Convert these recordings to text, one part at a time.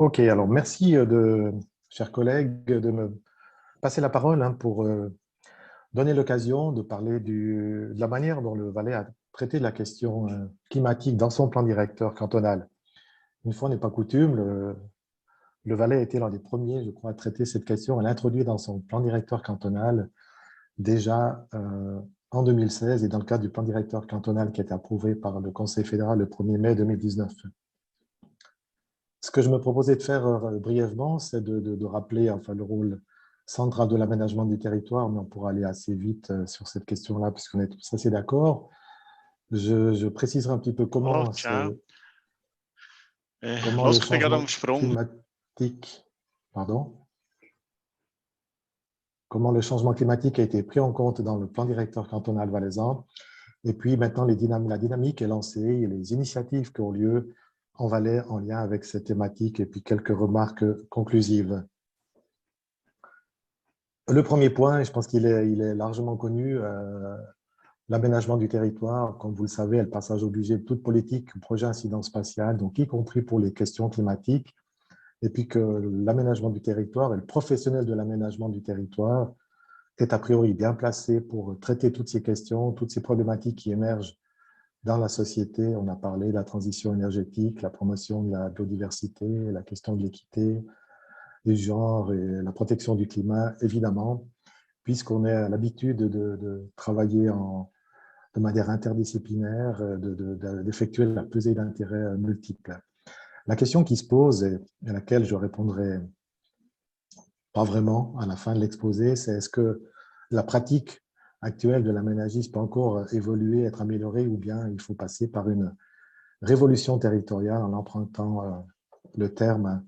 Ok, alors merci chers collègues, de me passer la parole pour donner l'occasion de parler de la manière dont le Valais a traité la question climatique dans son plan directeur cantonal. Une fois n'est pas coutume, le Valais a été l'un des premiers, je crois, à traiter cette question, à l'introduire dans son plan directeur cantonal déjà en 2016 et dans le cadre du plan directeur cantonal qui a été approuvé par le Conseil fédéral le 1er mai 2019. Ce que je me proposais de faire brièvement, c'est de rappeler enfin, le rôle central de l'aménagement du territoire, mais on pourra aller assez vite sur cette question-là, puisqu'on est tous assez d'accord. Je préciserai un petit peu Hallo, ciao. comment le Los, ik ben gerade changement am Sprung. climatique, pardon, comment le changement climatique a été pris en compte dans le plan directeur cantonal valaisan. Et puis maintenant, la dynamique est lancée et les initiatives qui ont lieu en Valais en lien avec cette thématique, et puis quelques remarques conclusives. Le premier point, je pense qu'il est largement connu, l'aménagement du territoire. Comme vous le savez, est le passage obligé de toute politique, projet incident spatial, donc y compris pour les questions climatiques. Et puis que l'aménagement du territoire et le professionnel de l'aménagement du territoire est a priori bien placé pour traiter toutes ces questions, toutes ces problématiques qui émergent dans la société. On a parlé de la transition énergétique, la promotion de la biodiversité, la question de l'équité, du genre et la protection du climat, évidemment, puisqu'on a l'habitude de travailler de manière interdisciplinaire, d'effectuer la pesée d'intérêts multiples. La question qui se pose et à laquelle je répondrai pas vraiment à la fin de l'exposé, c'est est-ce que la pratique actuelle de l'aménagisme peut encore évoluer, être améliorée, ou bien il faut passer par une révolution territoriale en empruntant le terme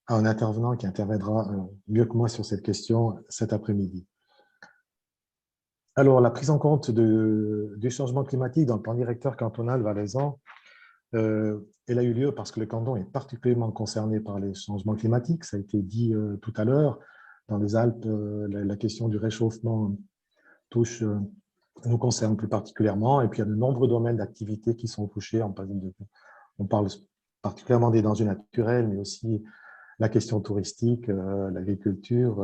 à un intervenant qui interviendra mieux que moi sur cette question cet après-midi. Alors, la prise en compte du changement climatique dans le plan directeur cantonal valaisan, elle a eu lieu parce que le canton est particulièrement concerné par les changements climatiques. Ça a été dit tout à l'heure. Dans les Alpes, la question du réchauffement nous concerne plus particulièrement. Et puis, il y a de nombreux domaines d'activité qui sont touchés. On parle particulièrement des dangers naturels, mais aussi la question touristique, l'agriculture,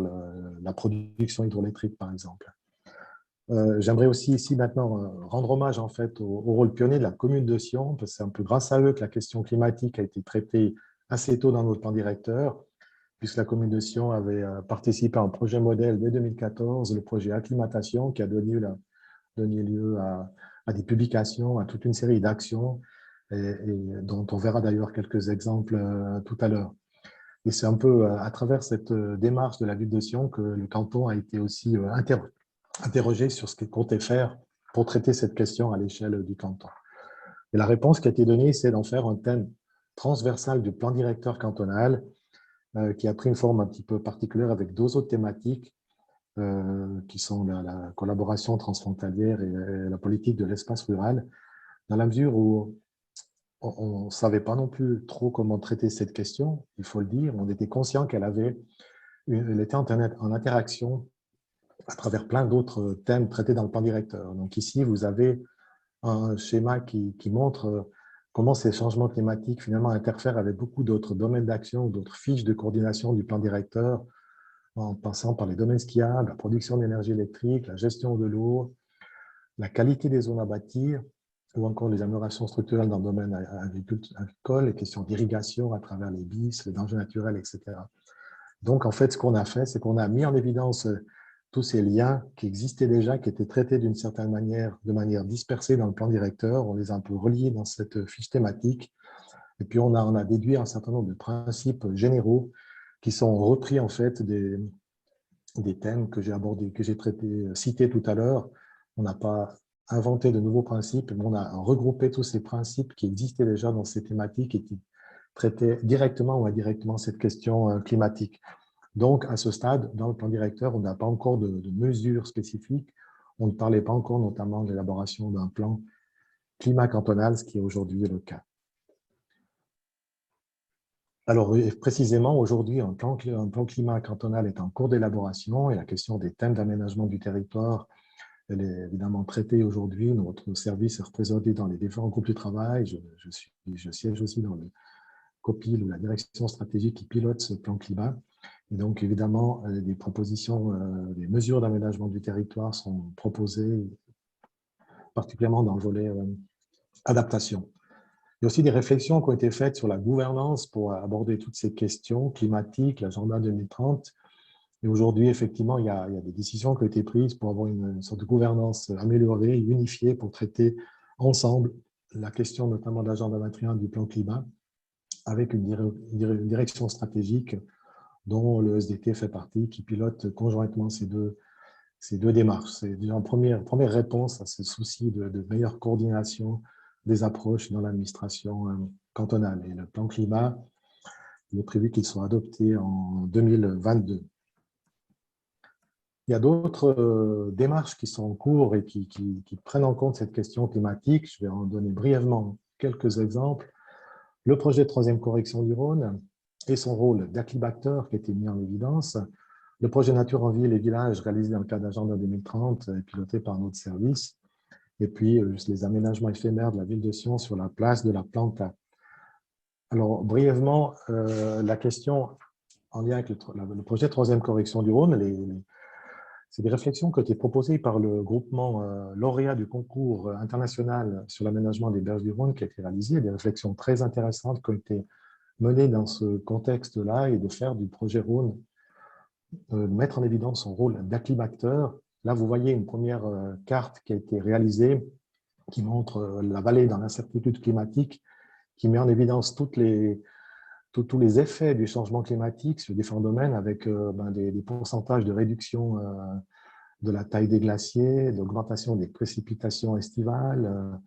la production hydroélectrique, par exemple. J'aimerais aussi ici maintenant rendre hommage en fait au rôle pionnier de la commune de Sion, parce que c'est un peu grâce à eux que la question climatique a été traitée assez tôt dans notre plan directeur, puisque la commune de Sion avait participé à un projet modèle dès 2014, le projet Acclimatation, qui a donné lieu à des publications, à toute une série d'actions, et dont on verra d'ailleurs quelques exemples tout à l'heure. Et c'est un peu à travers cette démarche de la ville de Sion que le canton a été aussi interrogé sur ce qu'il comptait faire pour traiter cette question à l'échelle du canton. Et la réponse qui a été donnée, c'est d'en faire un thème transversal du plan directeur cantonal qui a pris une forme un petit peu particulière avec deux autres thématiques qui sont la collaboration transfrontalière et la politique de l'espace rural, dans la mesure où on ne savait pas non plus trop comment traiter cette question, il faut le dire. On était conscient elle était en interaction à travers plein d'autres thèmes traités dans le plan directeur. Donc ici, vous avez un schéma qui montre comment ces changements climatiques finalement interfèrent avec beaucoup d'autres domaines d'action ou d'autres fiches de coordination du plan directeur, en passant par les domaines skiables, la production d'énergie électrique, la gestion de l'eau, la qualité des zones à bâtir, ou encore les améliorations structurelles dans le domaine agricole, les questions d'irrigation à travers les BIS, les dangers naturels, etc. Donc, en fait, ce qu'on a fait, c'est qu'on a mis en évidence tous ces liens qui existaient déjà, qui étaient traités d'une certaine manière, de manière dispersée dans le plan directeur. On les a un peu reliés dans cette fiche thématique. Et puis, on a déduit un certain nombre de principes généraux qui sont repris, en fait, des thèmes que j'ai abordés, que j'ai cités tout à l'heure. On n'a pas inventé de nouveaux principes, mais on a regroupé tous ces principes qui existaient déjà dans ces thématiques et qui traitaient directement ou indirectement cette question climatique. Donc, à ce stade, dans le plan directeur, on n'a pas encore de mesures spécifiques. On ne parlait pas encore notamment de l'élaboration d'un plan climat cantonal, ce qui est aujourd'hui le cas. Alors, précisément, aujourd'hui, un plan climat cantonal est en cours d'élaboration et la question des thèmes d'aménagement du territoire, elle est évidemment traitée aujourd'hui. Notre service est représenté dans les différents groupes de travail. Je siège aussi copile ou la direction stratégique qui pilote ce plan climat. Et donc, évidemment, des propositions, des mesures d'aménagement du territoire sont proposées, particulièrement dans le volet adaptation. Il y a aussi des réflexions qui ont été faites sur la gouvernance pour aborder toutes ces questions climatiques, l'agenda 2030. Et aujourd'hui, effectivement, il y a des décisions qui ont été prises pour avoir une sorte de gouvernance améliorée, unifiée, pour traiter ensemble la question notamment de l'agenda 21 du plan climat, avec une direction stratégique dont le SDT fait partie, qui pilote conjointement ces deux démarches. C'est déjà une première réponse à ce souci de meilleure coordination des approches dans l'administration cantonale. Et le plan climat, il est prévu qu'il soit adopté en 2022. Il y a d'autres démarches qui sont en cours et qui prennent en compte cette question climatique. Je vais en donner brièvement quelques exemples. Le projet de troisième correction du Rhône et son rôle d'acclimateur qui a été mis en évidence. Le projet Nature en ville et village réalisé dans le cadre d'Agenda 2030 et piloté par notre service. Et puis, les aménagements éphémères de la ville de Sion sur la place de la Planta. Alors, brièvement, la question en lien avec le projet de troisième correction du Rhône, c'est des réflexions qui ont été proposées par le groupement lauréat du concours international sur l'aménagement des berges du Rhône qui a été réalisé, des réflexions très intéressantes qui ont été menées dans ce contexte-là et de faire du projet Rhône, mettre en évidence son rôle d'acclimateur. Là, vous voyez une première carte qui a été réalisée qui montre la vallée dans l'incertitude climatique, qui met en évidence tous les effets du changement climatique sur différents domaines avec des pourcentages de réduction de la taille des glaciers, d'augmentation des précipitations estivales,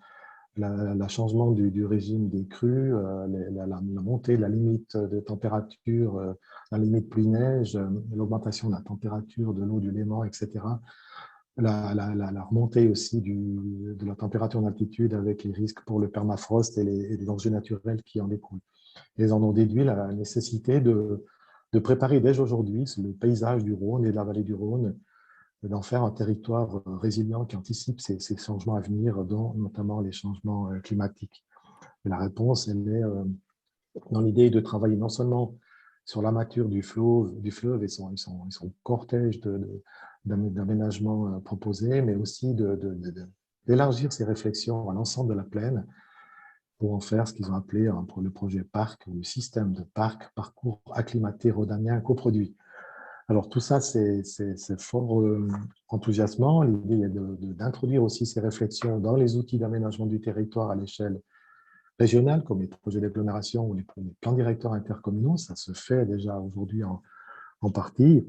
le changement du régime des crues, la montée de la limite de température, la limite pluie-neige, l'augmentation de la température de l'eau du Léman, etc. La remontée aussi de la température d'altitude avec les risques pour le permafrost et les dangers naturels qui en découlent. Ils en ont déduit la nécessité de préparer dès aujourd'hui le paysage du Rhône et de la vallée du Rhône, d'en faire un territoire résilient qui anticipe ces changements à venir, dont notamment les changements climatiques. Et la réponse, elle est dans l'idée de travailler non seulement sur la mature du fleuve et son cortège d'aménagements proposés, mais aussi d'élargir ces réflexions à l'ensemble de la plaine pour en faire ce qu'ils ont appelé le projet PARC, ou le système de parc, parcours acclimaté rhodanien coproduit. Alors tout ça, c'est fort enthousiasmant. L'idée est d'introduire aussi ces réflexions dans les outils d'aménagement du territoire à l'échelle régionale, comme les projets d'agglomération ou les plans directeurs intercommunaux. Ça se fait déjà aujourd'hui en partie.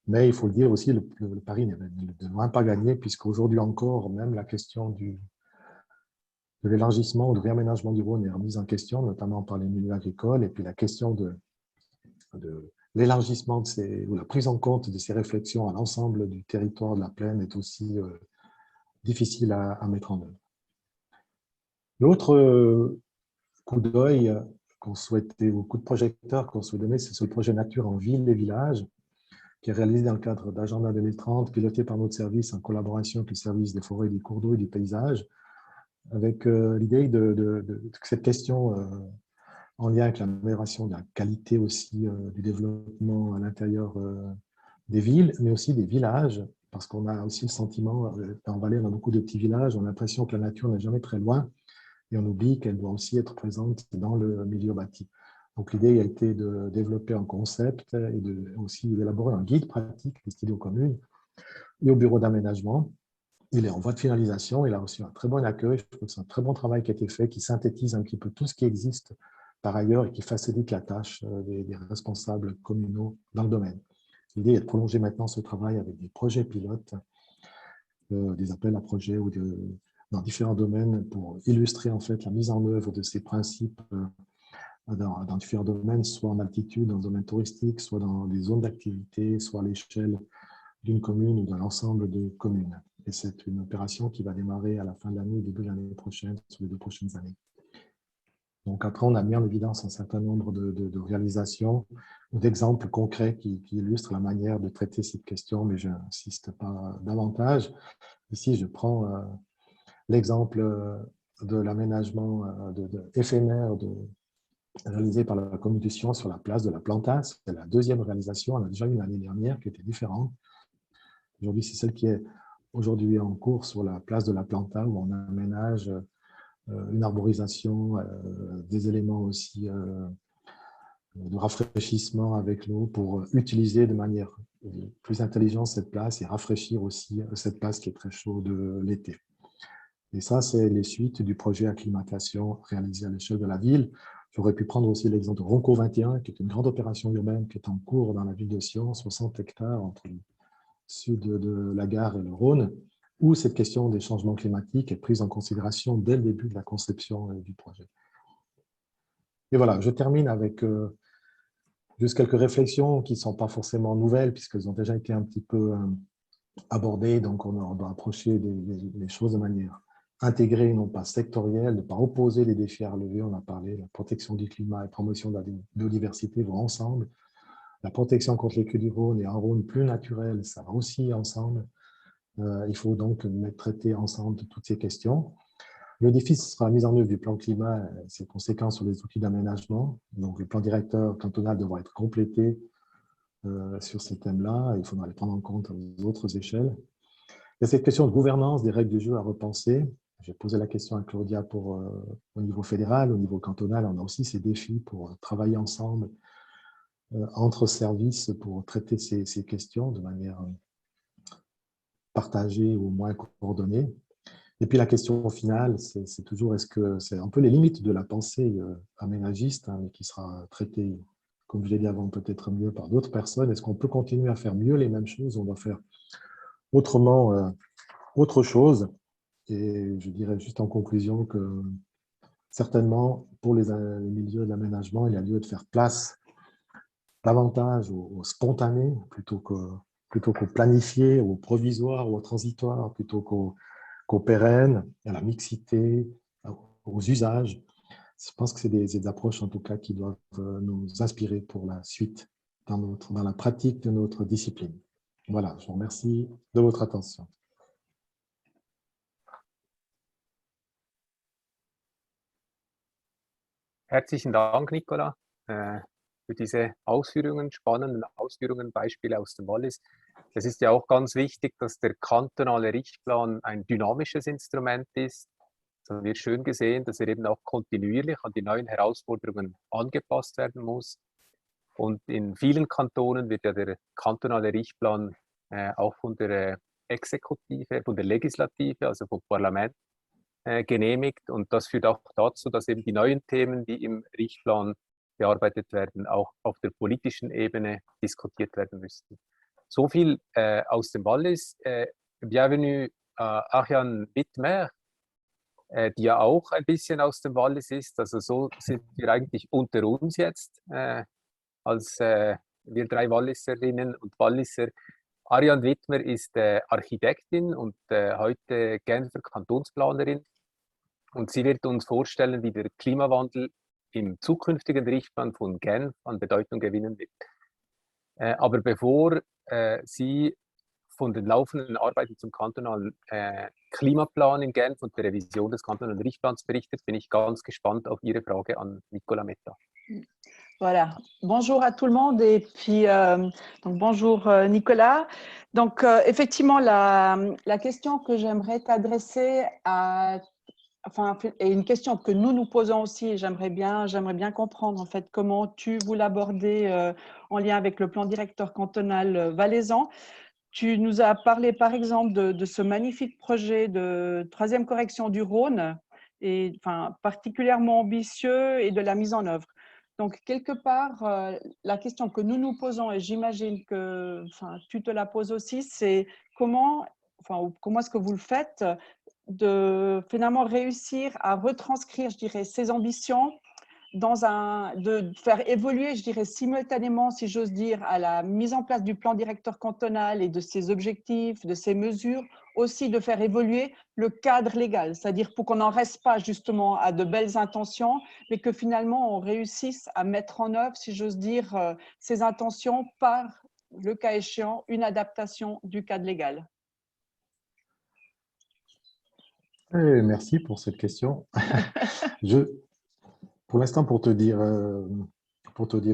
Mais il faut le dire aussi, le pari n'est de loin pas gagné, puisqu'aujourd'hui encore, même la question de l'élargissement ou de réaménagement du Rhône est remise en question, notamment par les milieux agricoles, et puis la question de l'élargissement ou la prise en compte de ces réflexions à l'ensemble du territoire de la plaine est aussi difficile à mettre en œuvre. L'autre coup d'œil qu'on souhaitait, ou coup de projecteur qu'on souhaitait donner, c'est sur le projet Nature en ville et village, qui est réalisé dans le cadre d'Agenda 2030, piloté par notre service en collaboration avec le service des forêts, du cours d'eau et du paysage, avec l'idée que cette question en lien avec l'amélioration de la qualité aussi du développement à l'intérieur des villes, mais aussi des villages, parce qu'on a aussi le sentiment, en Valais, on a beaucoup de petits villages, on a l'impression que la nature n'est jamais très loin, et on oublie qu'elle doit aussi être présente dans le milieu bâti. Donc l'idée a été de développer un concept et aussi d'élaborer un guide pratique destiné aux communes et au bureau d'aménagement. Il est en voie de finalisation, il a reçu un très bon accueil, je trouve que c'est un très bon travail qui a été fait, qui synthétise un petit peu tout ce qui existe par ailleurs et qui facilite la tâche des responsables communaux dans le domaine. L'idée est de prolonger maintenant ce travail avec des projets pilotes, des appels à projets ou dans différents domaines pour illustrer en fait la mise en œuvre de ces principes dans différents domaines, soit en altitude, dans le domaine touristique, soit dans des zones d'activité, soit à l'échelle d'une commune ou de l'ensemble de communes. Et c'est une opération qui va démarrer à la fin de l'année, début de l'année prochaine, sur les 2 prochaines années. Donc après, on a mis en évidence un certain nombre de réalisations ou d'exemples concrets qui illustrent la manière de traiter cette question, mais je n'insiste pas davantage. Ici, je prends l'exemple de l'aménagement éphémère réalisée par la commission sur la place de la Planta. C'est la deuxième réalisation, on a déjà eu l'année dernière qui était différente. Aujourd'hui, c'est celle qui est aujourd'hui en cours sur la place de la Planta, où on aménage une arborisation, des éléments aussi de rafraîchissement avec l'eau pour utiliser de manière plus intelligente cette place et rafraîchir aussi cette place qui est très chaude l'été. Et ça, c'est les suites du projet acclimatation réalisé à l'échelle de la ville. J'aurais pu prendre aussi l'exemple de Ronco 21, qui est une grande opération urbaine qui est en cours dans la ville de Sion, 60 hectares entre le sud de la gare et le Rhône, où cette question des changements climatiques est prise en considération dès le début de la conception du projet. Et voilà, je termine avec juste quelques réflexions qui ne sont pas forcément nouvelles, puisqu'elles ont déjà été un petit peu abordées, donc on doit approcher les choses de manière intégrée, non pas sectorielle, ne pas opposer les défis à relever, on a parlé, la protection du climat et la promotion de la biodiversité vont ensemble. La protection contre les crues du Rhône et un Rhône plus naturel, ça va aussi ensemble. Il faut donc traiter ensemble de toutes ces questions. Le défi, ce sera la mise en œuvre du plan climat, ses conséquences sur les outils d'aménagement. Donc, le plan directeur cantonal devra être complété sur ces thèmes-là. Il faudra les prendre en compte aux autres échelles. Il y a cette question de gouvernance des règles du jeu à repenser. J'ai posé la question à Claudia au niveau fédéral, au niveau cantonal. On a aussi ces défis pour travailler ensemble entre services pour traiter ces questions de manière partagée ou au moins coordonnée. Et puis la question finale, c'est toujours, est-ce que c'est un peu les limites de la pensée aménagiste, hein, mais qui sera traitée, comme je l'ai dit avant, peut-être mieux par d'autres personnes. Est-ce qu'on peut continuer à faire mieux les mêmes choses? On doit faire autrement autre chose. Et je dirais juste en conclusion que certainement, pour les milieux de l'aménagement, il y a lieu de faire place davantage au spontané plutôt qu'au planifié, au provisoire ou au transitoire, plutôt qu'au pérenne, à la mixité, aux usages. Je pense que c'est des approches en tout cas qui doivent nous inspirer pour la suite dans la pratique de notre discipline. Voilà, je vous remercie de votre attention. Herzlichen Dank, Nicola, für diese Ausführungen, spannenden Ausführungen, Beispiele aus dem Wallis. Es ist ja auch ganz wichtig, dass der kantonale Richtplan ein dynamisches Instrument ist. Das wird schön gesehen, dass er eben auch kontinuierlich an die neuen Herausforderungen angepasst werden muss. Und in vielen Kantonen wird ja der kantonale Richtplan auch von der Exekutive, von der Legislative, also vom Parlament, genehmigt. Und das führt auch dazu, dass eben die neuen Themen, die im Richtplan bearbeitet werden, auch auf der politischen Ebene diskutiert werden müssten. So viel aus dem Wallis. Bienvenue Ariane Wittmer, die ja auch ein bisschen aus dem Wallis ist. Also so sind wir eigentlich unter uns jetzt, als wir drei Walliserinnen und Walliser. Ariane Wittmer ist Architektin und heute Genfer Kantonsplanerin. Und sie wird uns vorstellen, wie der Klimawandel im zukünftigen Richtplan von Genf an Bedeutung gewinnen wird. Aber bevor sie von den laufenden Arbeiten zum kantonalen Klimaplan in Genf und der Revision des kantonalen Richtplans berichtet, bin ich ganz gespannt auf Ihre Frage an Nicola Metta. Voilà, bonjour à tout le monde et puis donc bonjour Nicolas. Donc effectivement la question que j'aimerais t'adresser est une question que nous posons aussi et j'aimerais bien comprendre en fait comment vous l'abordez en lien avec le plan directeur cantonal valaisan. Tu nous as parlé par exemple de ce magnifique projet de troisième correction du Rhône et particulièrement ambitieux et de la mise en œuvre. Donc, quelque part, la question que nous nous posons, et j'imagine que tu te la poses aussi, c'est comment est-ce que vous le faites de finalement réussir à retranscrire, je dirais, ces ambitions de faire évoluer, je dirais, simultanément, si j'ose dire, à la mise en place du plan directeur cantonal et de ses objectifs, de ses mesures, aussi de faire évoluer le cadre légal, c'est-à-dire pour qu'on n'en reste pas justement à de belles intentions, mais que finalement on réussisse à mettre en œuvre, si j'ose dire, ces intentions par, le cas échéant, une adaptation du cadre légal. Merci pour cette question. Pour l'instant, pour te dire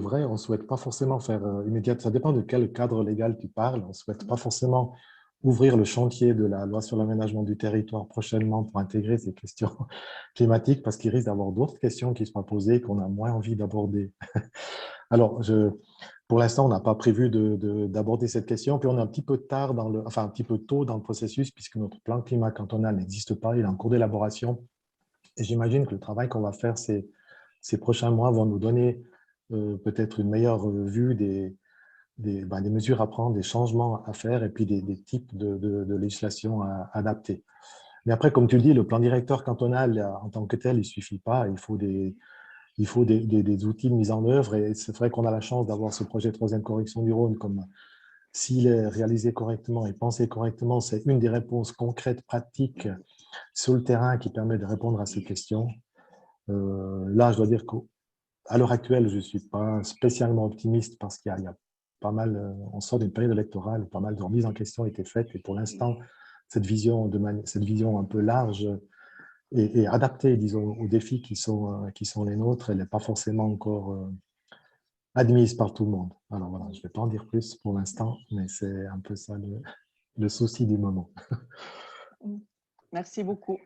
vrai, on ne souhaite pas forcément faire immédiate. Ça dépend de quel cadre légal tu parles. On ne souhaite pas forcément ouvrir le chantier de la loi sur l'aménagement du territoire prochainement pour intégrer ces questions climatiques parce qu'il risque d'avoir d'autres questions qui seront posées qu'on a moins envie d'aborder. Alors, pour l'instant, on n'a pas prévu d'aborder cette question. Puis on est un petit peu tard un petit peu tôt dans le processus puisque notre plan climat cantonal n'existe pas. Il est en cours d'élaboration. Et j'imagine que le travail qu'on va faire ces prochains mois vont nous donner peut-être une meilleure vue des mesures à prendre, des changements à faire et puis des types de législation à adapter. Mais après, comme tu le dis, le plan directeur cantonal en tant que tel, il ne suffit pas. Il faut des outils de mise en œuvre. Et c'est vrai qu'on a la chance d'avoir ce projet de troisième correction du Rhône comme s'il est réalisé correctement et pensé correctement, c'est une des réponses concrètes, pratiques sur le terrain qui permet de répondre à ces questions. Là, je dois dire qu'à l'heure actuelle, je ne suis pas spécialement optimiste parce qu'il y a pas mal, on sort d'une période électorale, pas mal de remises en question ont été faites et pour l'instant, cette vision un peu large et adaptée, disons, aux défis qui sont les nôtres, elle n'est pas forcément encore admise par tout le monde. Alors voilà, je ne vais pas en dire plus pour l'instant, mais c'est un peu ça le souci du moment. Merci beaucoup.